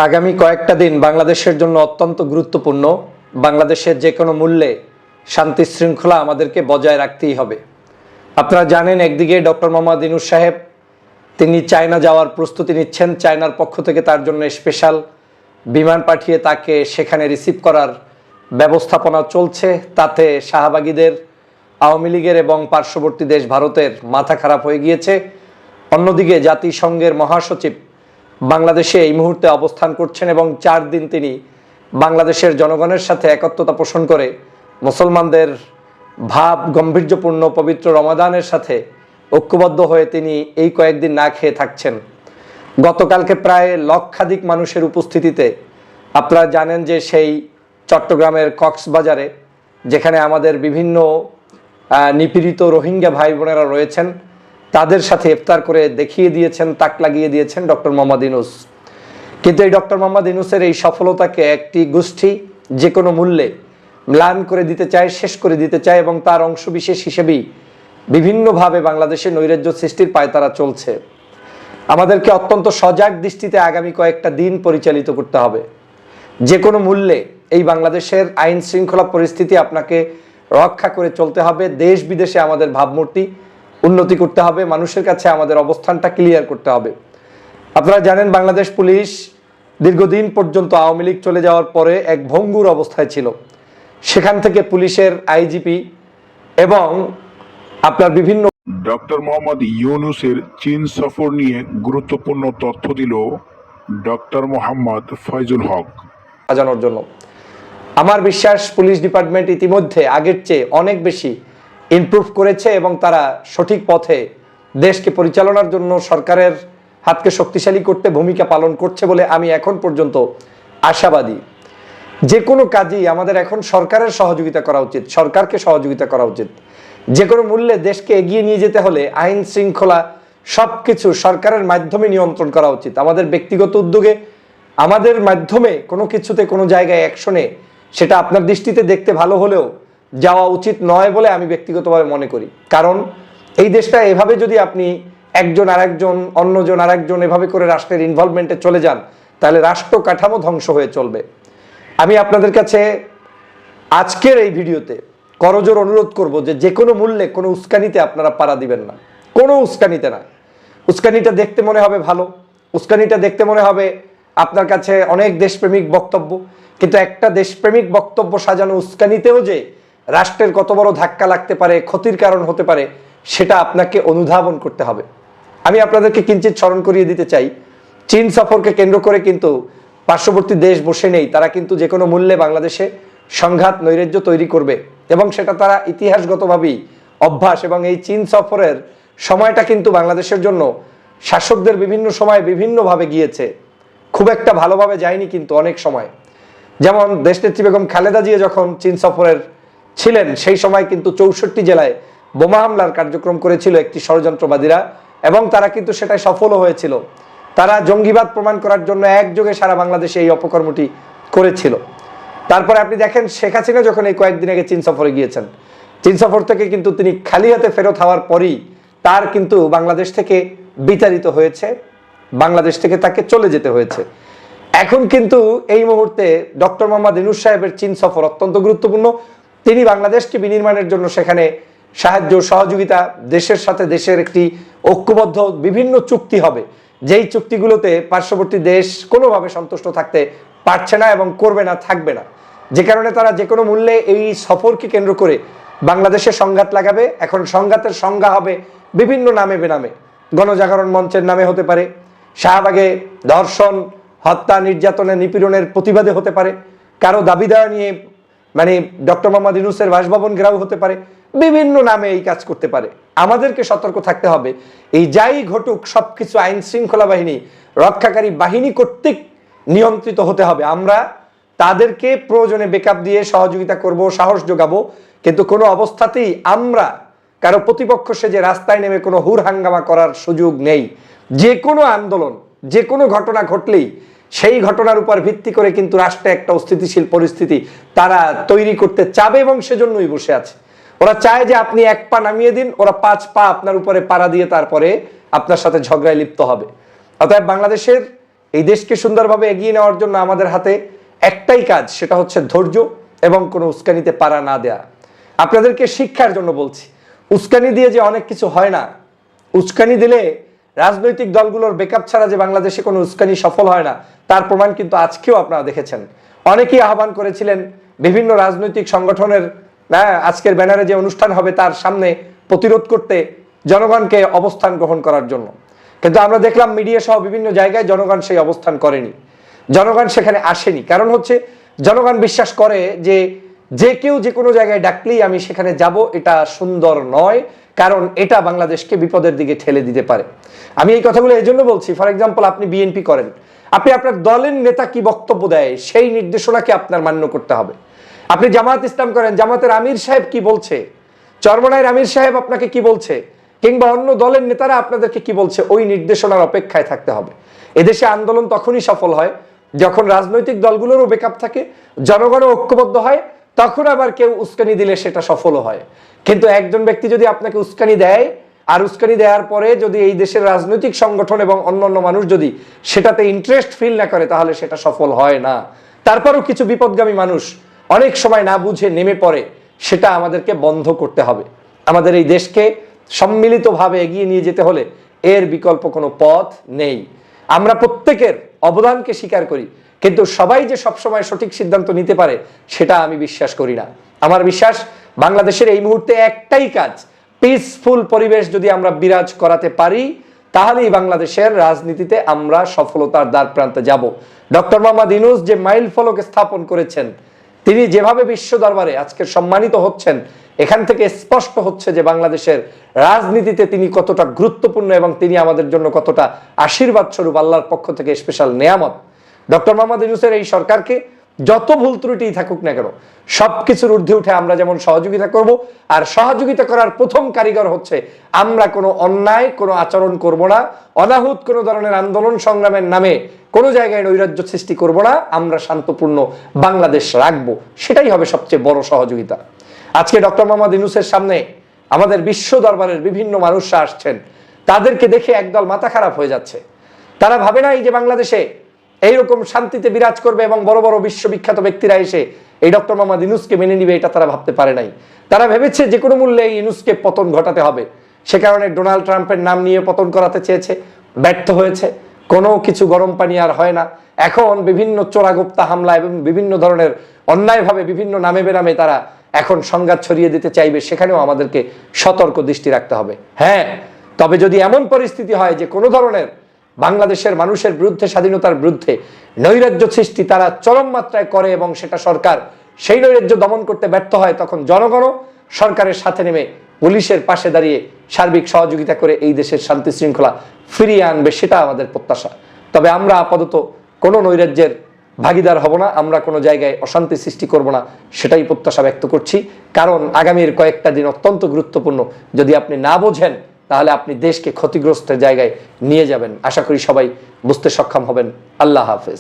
আগামী কয়েকটা দিন বাংলাদেশের জন্য অত্যন্ত গুরুত্বপূর্ণ। বাংলাদেশের যে কোনো মূল্যে শান্তি শৃঙ্খলা আমাদেরকে বজায় রাখতেই হবে। আপনারা জানেন, একদিকে ডক্টর মোহাম্মদ ইউনূস সাহেব তিনি চায়না যাওয়ার প্রস্তুতি নিচ্ছেন। চায়নার পক্ষ থেকে তার জন্য স্পেশাল বিমান পাঠিয়ে তাকে সেখানে রিসিভ করার ব্যবস্থাপনা চলছে। তাতে শাহবাগীদের, আওয়ামী লীগের এবং পার্শ্ববর্তী দেশ ভারতের মাথা খারাপ হয়ে গিয়েছে। অন্যদিকে জাতিসংঘের মহাসচিব বাংলাদেশে এই মুহূর্তে অবস্থান করছেন এবং 4 দিন তিনি বাংলাদেশের জনগণের সাথে একত্রতা পোষণ করে মুসলমানদের ভাব গম্ভীর্যপূর্ণ পবিত্র রমাদানের সাথে ঐক্যবদ্ধ হয়ে তিনি এই কয়েকদিন না খেয়ে থাকছেন। গতকালকে প্রায় লক্ষাধিক মানুষের উপস্থিতিতে আপনারা জানেন যে সেই চট্টগ্রামের কক্সবাজারে, যেখানে আমাদের বিভিন্ন নিপীড়িত রোহিঙ্গা ভাই বোনেরা রয়েছেন, তাদের সাথে ইফতার করে দেখিয়ে দিয়েছেন, তাক লাগিয়ে দিয়েছেন ডক্টর মোহাম্মদ ইউনূস। কিন্তু এই ডক্টর মোহাম্মদ ইউনূসের এই সফলতাকে একটি গোষ্ঠী যে কোনো মূল্যে ম্লান করে দিতে চায়, শেষ করে দিতে চায় এবং তার অংশবিশেষ হিসেবেই বিভিন্নভাবে বাংলাদেশে নৈরাজ্য সৃষ্টির পায়তারা চলছে। আমাদেরকে অত্যন্ত সজাগ দৃষ্টিতে আগামী কয়েকটা দিন পরিচালিত করতে হবে। যে কোনো মূল্যে এই বাংলাদেশের আইন শৃঙ্খলা পরিস্থিতি আপনাকে রক্ষা করে চলতে হবে। দেশ বিদেশে আমাদের ভাবমূর্তি উন্নতি করতে হবে, মানুষের কাছে আমাদের অবস্থানটা ক্লিয়ার করতে হবে। আপনারা জানেন, বাংলাদেশ পুলিশ দীর্ঘদিন পর্যন্ত আওয়ামী লীগ চলে যাওয়ার পরে এক ভঙ্গুর অবস্থায় ছিল। সেখান থেকে পুলিশের আইজিপি এবং আপনার বিভিন্ন ডক্টর মোহাম্মদ ইউনূসের চীন সফর নিয়ে গুরুত্বপূর্ণ তথ্য দিল ডক্টর মোহাম্মদ ফয়জুল হক। সাজানোর জন্য আমার বিশ্বাস পুলিশ ডিপার্টমেন্ট ইতিমধ্যে আগের চেয়ে অনেক বেশি ইমপ্রুভ করেছে এবং তারা সঠিক পথে দেশকে পরিচালনার জন্য সরকারের হাতকে শক্তিশালী করতে ভূমিকা পালন করছে বলে আমি এখন পর্যন্ত আশাবাদী। যে কোনো কাজেই আমাদের এখন সরকারের সহযোগিতা করা উচিত, সরকারকে সহযোগিতা করা উচিত। যে কোনো মূল্যে দেশকে এগিয়ে নিয়ে যেতে হলে আইন শৃঙ্খলা সবকিছু সরকারের মাধ্যমে নিয়ন্ত্রণ করা উচিত। আমাদের ব্যক্তিগত উদ্যোগে, আমাদের মাধ্যমে কোনো কিছুতে, কোনো জায়গায় অ্যাকশনে, সেটা আপনার দৃষ্টিতে দেখতে ভালো হলেও যাওয়া উচিত নয় বলে আমি ব্যক্তিগতভাবে মনে করি। কারণ এই দেশটা এভাবে যদি আপনি একজন আরেকজন, অন্যজন আরেকজন এভাবে করে রাষ্ট্রের ইনভলভমেন্টে চলে যান, তাহলে রাষ্ট্র কাঠামো ধ্বংস হয়ে চলবে। আমি আপনাদের কাছে আজকের এই ভিডিওতে করজোর অনুরোধ করব যে কোনো মূল্যে কোনো উস্কানিতে আপনারা পাড়া দিবেন না। কোনো উস্কানিতে না। উস্কানিটা দেখতে মনে হবে ভালো, উস্কানিটা দেখতে মনে হবে আপনার কাছে অনেক দেশপ্রেমিক বক্তব্য, কিন্তু একটা দেশপ্রেমিক বক্তব্য সাজানো উস্কানিতেও যে রাষ্ট্রের কত বড় ধাক্কা লাগতে পারে, ক্ষতির কারণ হতে পারে, সেটা আপনাকে অনুধাবন করতে হবে। আমি আপনাদেরকে কিঞ্চিত স্মরণ করিয়ে দিতে চাই, চীন সফরকে কেন্দ্র করে কিন্তু পার্শ্ববর্তী দেশ বসে নেই। তারা কিন্তু যে কোনো মূল্যে বাংলাদেশে সংঘাত, নৈরাজ্য তৈরি করবে এবং সেটা তারা ইতিহাসগতভাবেই অভ্যাস। এবং এই চীন সফরের সময়টা কিন্তু বাংলাদেশের জন্য শাসকদের বিভিন্ন সময় বিভিন্নভাবে গিয়েছে, খুব একটা ভালোভাবে যায়নি কিন্তু অনেক সময়। যেমন দেশনেত্রী বেগম খালেদা জিয়া যখন চীন সফরের ছিলেন, সেই সময় কিন্তু 64 জেলায় বোমা হামলার কার্যক্রম করেছিল একটি ষড়যন্ত্রবাদীরা এবং তারা কিন্তু সেটাই সফলও হয়েছিল। তারা জঙ্গিবাদ প্রমাণ করার জন্য একযোগে সারা বাংলাদেশে এই অপকর্মটি করেছিল। তারপরে আপনি দেখেন, শেখ হাসিনা যখন এই কয়েকদিন আগে চীন সফরে গিয়েছেন, চীন সফর থেকে কিন্তু তিনি খালি হাতে ফেরত হওয়ার পরই তার কিন্তু বাংলাদেশ থেকে বিতাড়িত হয়েছে, বাংলাদেশ থেকে তাকে চলে যেতে হয়েছে। এখন কিন্তু এই মুহূর্তে ডক্টর মোহাম্মদ ইউনূস সাহেবের চীন সফর অত্যন্ত গুরুত্বপূর্ণ। তিনি বাংলাদেশকে বিনির্মাণের জন্য সেখানে সাহায্য সহযোগিতা, দেশের সাথে দেশের একটি ঐক্যবদ্ধ বিভিন্ন চুক্তি হবে, যেই চুক্তিগুলোতে পার্শ্ববর্তী দেশ কোনোভাবে সন্তুষ্ট থাকতে পারছে না এবং করবে না, থাকবে না। যে কারণে তারা যে কোনো মূল্যে এই সফরকে কেন্দ্র করে বাংলাদেশে সংঘাত লাগাবে। এখন সংঘাতের সংজ্ঞা হবে বিভিন্ন নামে বেনামে। গণজাগরণ মঞ্চের নামে হতে পারে, শাহবাগে ধর্ষণ, হত্যা, নির্যাতনের, নিপীড়নের প্রতিবাদে হতে পারে, কারো দাবি দেওয়া নিয়ে মানে ডক্টর মোহাম্মদ ইউনূসের বাসভবন ঘেরাও হতে পারে, বিভিন্ন নামে এই কাজ করতে পারে। আমাদেরকে সতর্ক থাকতে হবে। এই যাই ঘটুক সবকিছু আইন শৃঙ্খলা বাহিনী, রক্ষাকারী বাহিনী কর্তৃক নিয়ন্ত্রিত হতে হবে। আমরা তাদেরকে প্রয়োজনে ব্যাকআপ দিয়ে সহযোগিতা করব, সাহস যোগাবো, কিন্তু কোনো অবস্থাতেই আমরা কারো প্রতিপক্ষ সেজে রাস্তায় নেমে কোনো হুর হাঙ্গামা করার সুযোগ নেই। যে কোনো আন্দোলন, যে কোনো ঘটনা ঘটলেই সেই ঘটনার উপর ভিত্তি করে কিন্তু রাষ্ট্রে একটা অস্থিতিশীল পরিস্থিতি তারা তৈরি করতে চাবে এবং সেজন্যই বসে আছে। ওরা চায় যে আপনি 1 পা নামিয়ে দিন, ওরা 5 পা আপনার উপরে পাড়া দিয়ে তারপরে আপনার সাথে ঝগড়ায় লিপ্ত হবে। অতএব বাংলাদেশের এই দেশকে সুন্দরভাবে এগিয়ে নেওয়ার জন্য আমাদের হাতে একটাই কাজ, সেটা হচ্ছে ধৈর্য এবং কোনো উস্কানিতে পারা না দেয়া। আপনাদেরকে শিক্ষার জন্য বলছি, উস্কানি দিয়ে যে অনেক কিছু হয় না, উস্কানি দিলে রাজনৈতিক দলগুলোর বেকআপ ছাড়া যে বাংলাদেশে কোনো উস্কানি সফল হয় না, তার প্রমাণ কিন্তু আজকেও আপনারা দেখেছেন। অনেকেই আহ্বান করেছিলেন বিভিন্ন রাজনৈতিক সংগঠনের আজকের ব্যানারে যে অনুষ্ঠান হবে তার সামনে প্রতিরোধ করতে জনগণকে অবস্থান গ্রহণ করার জন্য, কিন্তু আমরা দেখলাম মিডিয়া সহ বিভিন্ন জায়গায় জনগণ সেই অবস্থান করেনি, জনগণ সেখানে আসেনি। কারণ হচ্ছে জনগণ বিশ্বাস করে যে যে কেউ যে কোনো জায়গায় ডাকলেই আমি সেখানে যাব, এটা সুন্দর নয়, কারণ এটা বাংলাদেশকে বিপদের দিকে ঠেলে দিতে পারে। আমি এই কথাগুলো এই জন্য বলছি, ফর এক্সাম্পল আপনি বিএনপি করেন, আপনি আপনার দলের নেতা কি বক্তব্য দেয় সেই নির্দেশনাকে আপনার মান্য করতে হবে। আপনি জামাত ইসলাম করেন, জামাতের আমির সাহেব কি বলছে, চরমনাইয়ের আমির সাহেব আপনাকে কি বলছে, কিংবা অন্য দলের নেতারা আপনাদেরকে কি বলছে, ওই নির্দেশনার অপেক্ষায় থাকতে হবে। এদেশে আন্দোলন তখনই সফল হয় যখন রাজনৈতিক দলগুলোরও ব্যাকআপ থাকে, জনগণও ঐক্যবদ্ধ হয়, তখন আবার কেউ উস্কানি দিলে সেটা সফলও হয়। কিন্তু একজন ব্যক্তি যদি আপনাকে উস্কানি দেয়, আর উস্কানি দেওয়ার পরে যদি এই দেশের রাজনৈতিক সংগঠন এবং অন্যান্য মানুষ যদি সেটাতে ইন্টারেস্ট ফিল না করে, তাহলে সেটা সফল হয় না। তারপরও কিছু বিপদগামী মানুষ অনেক সময় না বুঝে নেমে পড়ে, সেটা আমাদেরকে বন্ধ করতে হবে। আমাদের এই দেশকে সম্মিলিতভাবে এগিয়ে নিয়ে যেতে হলে এর বিকল্প কোনো পথ নেই। আমরা প্রত্যেকের অবদানকে স্বীকার করি, কিন্তু সবাই যে সবসময় সঠিক সিদ্ধান্ত নিতে পারে সেটা আমি বিশ্বাস করি না। আমার বিশ্বাস বাংলাদেশের এই মুহূর্তে একটাই কাজ, পিসফুল পরিবেশ যদি আমরা বিরাজ করাতে পারি, তাহলেই বাংলাদেশের রাজনীতিতে আমরা সফলতার দ্বার প্রান্তে যাব। ডক্টর মোহাম্মদ ইউনূস যে মাইল ফলক স্থাপন করেছেন, তিনি যেভাবে বিশ্ব দরবারে আজকে সম্মানিত হচ্ছেন, এখান থেকে স্পষ্ট হচ্ছে যে বাংলাদেশের রাজনীতিতে তিনি কতটা গুরুত্বপূর্ণ এবং তিনি আমাদের জন্য কতটা আশীর্বাদ স্বরূপ, আল্লাহর পক্ষ থেকে স্পেশাল নেয়ামত। ডক্টর মোহাম্মদ ইউনূসের এই সরকারকে যত ভুল ত্রুটি থাকুক না কেন, সবকিছুর ঊর্ধ্বে উঠে আমরা যেমন সহযোগিতা করব, আর সহযোগিতা করার প্রথম কারিগর হচ্ছে আমরা কোনো অন্যায় কোনো আচরণ করব না, অনাহুত কোনো ধরনের আন্দোলন সংগ্রামের নামে কোনো জায়গায় নৈরাজ্য সৃষ্টি করব না, আমরা শান্তপূর্ণ বাংলাদেশ রাখবো, সেটাই হবে সবচেয়ে বড় সহযোগিতা। আজকে ডক্টর মোহাম্মদ ইউনূসের সামনে আমাদের বিশ্ব দরবারের বিভিন্ন মানুষরা আসছেন, তাদেরকে দেখে একদল মাথা খারাপ হয়ে যাচ্ছে। তারা ভাবে না এই যে বাংলাদেশে এইরকম শান্তিতে বিরাজ করবে এবং বড় বড় বিশ্ববিখ্যাত ব্যক্তিরা এসে এই ডক্টর মোহাম্মদ ইউনূসকে মেনে নিবে, এটা তারা ভাবতে পারে নাই। তারা ভেবেছে যে কোনো মূল্যে এই ইউনূসকে পতন ঘটাতে হবে, সে কারণে ডোনাল্ড ট্রাম্পের নাম নিয়ে পতন করাতে চেয়েছে, ব্যর্থ হয়েছে। কোনো কিছু গরম পানি আর হয় না। এখন বিভিন্ন চোরাগুপ্তা হামলা এবং বিভিন্ন ধরনের অন্যায়ভাবে বিভিন্ন নামে বেনামে তারা এখন সংঘাত ছড়িয়ে দিতে চাইবে, সেখানেও আমাদেরকে সতর্ক দৃষ্টি রাখতে হবে। হ্যাঁ, তবে যদি এমন পরিস্থিতি হয় যে কোনো ধরনের বাংলাদেশের মানুষের বিরুদ্ধে, স্বাধীনতার বিরুদ্ধে নৈরাজ্য সৃষ্টি তারা চরম মাত্রায় করে এবং সেটা সরকার সেই নৈরাজ্য দমন করতে ব্যর্থ হয়, তখন জনগণও সরকারের সাথে নেমে পুলিশের পাশে দাঁড়িয়ে সার্বিক সহযোগিতা করে এই দেশের শান্তি শৃঙ্খলা ফিরিয়ে আনবে, সেটা আমাদের প্রত্যাশা। তবে আমরা আপাতত কোনো নৈরাজ্যের ভাগিদার হব না, আমরা কোনো জায়গায় অশান্তি সৃষ্টি করব না, সেটাই প্রত্যাশা ব্যক্ত করছি। কারণ আগামীর কয়েকটা দিন অত্যন্ত গুরুত্বপূর্ণ। যদি আপনি না বোঝেন তাহলে আপনি দেশকে ক্ষতিগ্রস্ত জায়গায় নিয়ে যাবেন। আশা করি সবাই বুঝতে সক্ষম হবেন। আল্লাহ হাফেজ।